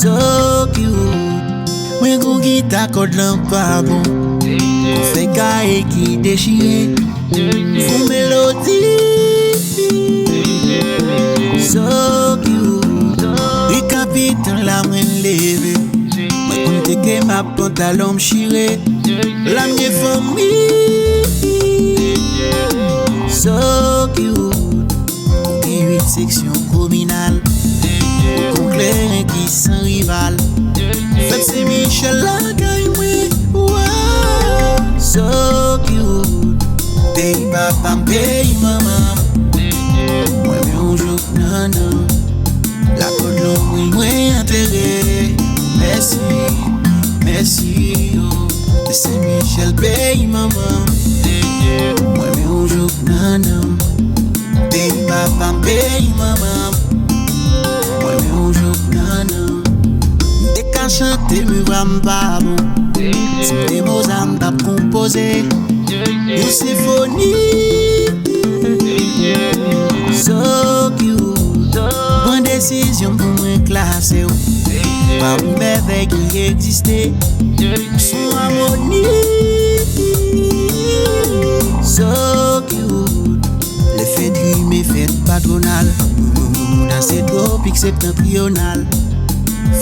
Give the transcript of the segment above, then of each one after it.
So cute. Mwen gon gita kod lan pa bon. Kon fè kaye ki déchiré. Fon mélodie. So cute. Récapitan la mwen leve. Mwen kon teke ma pantalon m'chire. La mye famille. So cute. Kon 8 section communale. Kon clair qui sans rival. Fait c'est Michel la gagne moi. So cute. Pays papa pays maman. Moi mais on joue nan. La code l'homme moi enterré. Merci, merci oh. C'est Michel pays maman. Moi mais on joue nan. Pays papa pays maman. Moi mais on joue nan. Dès qu'à chanter me va m'pas bon. Si des mots à m't'a composé. Une symphonie. So cute. Bonne décision pour moi classer. Pas une merveille qui existait. Son harmonie. So cute. Le fait de rimer, fête patronale. Dans ces tropiques septentrionales.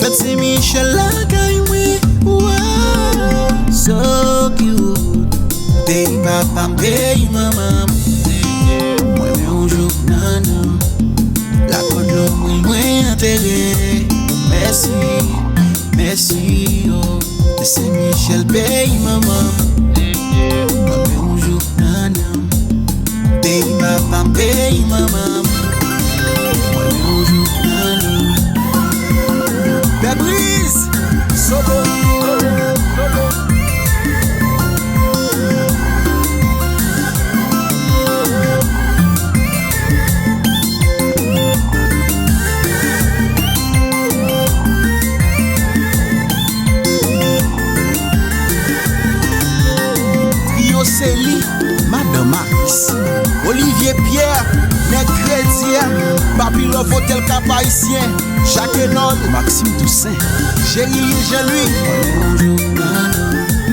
Fête c'est Michel la gagne moi. So cute. Pays papa, pays maman. Moi mais on joue nan. La code l'homme moi enterré. Merci, merci oh. C'est Michel pays maman. Moi mais on joue nan. Pays papa, pays maman. Moi mais on joue nan. Brise, solo. Célie, Madame Max, Olivier Pierre, Ned Crédia, Babylov Hotel Cap Haïtien, Jacques Enol, Maxime Toussaint, Jerry Jean-Louis.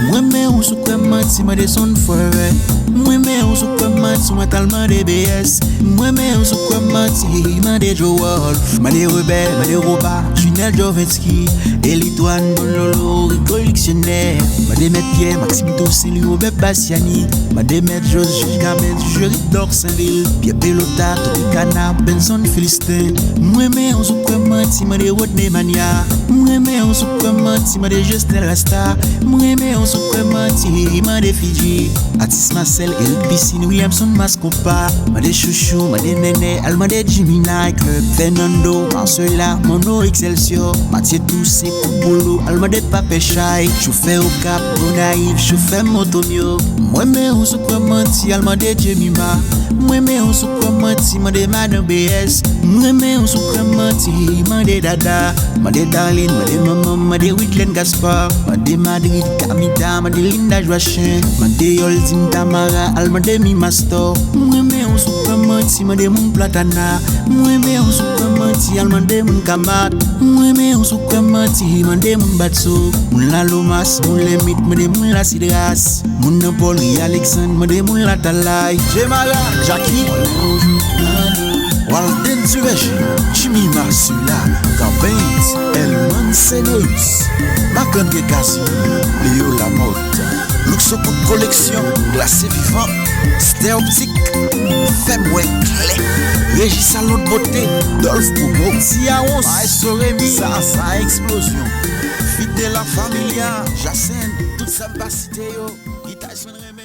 Moi mais on sou kwa mati ma de son forever. Moi mais on sou kwa mati ma talman de BS. Moi mais on sou kwa mati ma de Joe Wolf, ma de Rebelle, ma de Roba, Junel Jovetsky, Elitoine Bonlolo, Rico Dictionnaire, ma de Maître Pierre, Maxime Toussaint, Robert Bassiani, ma de Maître Joseph Gamet, Jury d'Orsainville, Pierre Pelota, Topicana, Benson Philistin. Moi mais on sou kwa mati ma de Rodney Mania. Moi mais on sou kwa mati ma de Justin Rasta. Moi mais on sou kwa mati ma de Fiji, Atis Marcel, El Piscine, Williamson Mascopa, ma de Chouchou, ma de Nene, Alma de Jimmy Nike, Fernando, Marcela, Mono Excelsior, Mathieu Toussaint, Koupolo, Alma de Pape Chai, Chauffeur au Cap, Bonaïve, Chauffeur Motomio. Moi mais on sou kwa mati Alma de Jemima. Moi mais on sou kwa mati ma de Madame BS. Moi mais on sou kwa mati ma de Dada, ma de Darlene, ma de Maman, ma de Whitland Gaspar, ma de Madrid Kamita, ma de Linda Joachim, ma de Yoldine Tamara, Alma de Mimastor. Moi mais on sou kwa mati ma de Moun Platana. Moi mais on sou kwa mati Alma de Moun Kamat. Moi mais on sou kwa mati ma de Moun Batso, Moun La Lomas, Moun Lemit, ma de Moun La Sidras, Moun Paul Alexandre, ma de Moun La Talay, Jemala, Jackie, Walden Suvesh, Jimmy Marsula, Gabens, Elman Seneus, Macandre Casimir, Léo Lamotte, Luxo Coup de collection, glacé vivant, Stéoptique, Femway Clé, Régis Salon de beauté, Dolph Pougo, Siaons, Aïsso Rémi, Sa Explosion, Fidèle la Familia, Jacinthe, toute sa capacité, Guitar Rémi.